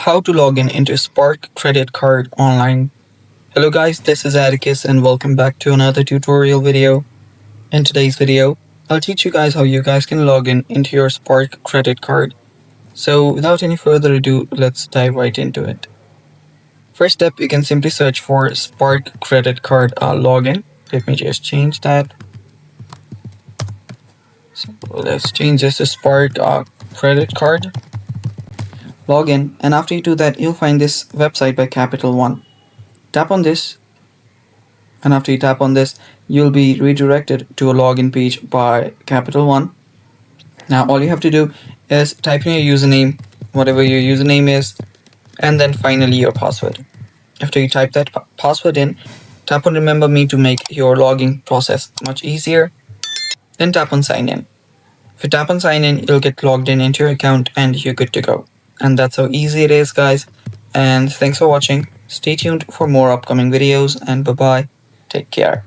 How to log in into Spark credit card online. Hello guys, this is Atticus and welcome back to another tutorial video. In today's video, I'll teach you guys how you guys can log in into your Spark credit card. So without any further ado, let's dive right into it. First step, you can simply search for Spark credit card login. Let me just change that. So let's change this to Spark credit card login, and after you do that, you'll find this website by Capital One. Tap on this, and after you tap on this, you'll be redirected to a login page by Capital One. Now all you have to do is type in your username, whatever your username is, and then finally your password. After you type that password in, tap on remember me to make your login process much easier. Then tap on sign in. If you tap on sign in, you'll get logged in into your account and you're good to go. And that's how easy it is, guys. And thanks for watching. Stay tuned for more upcoming videos, and bye bye. Take care.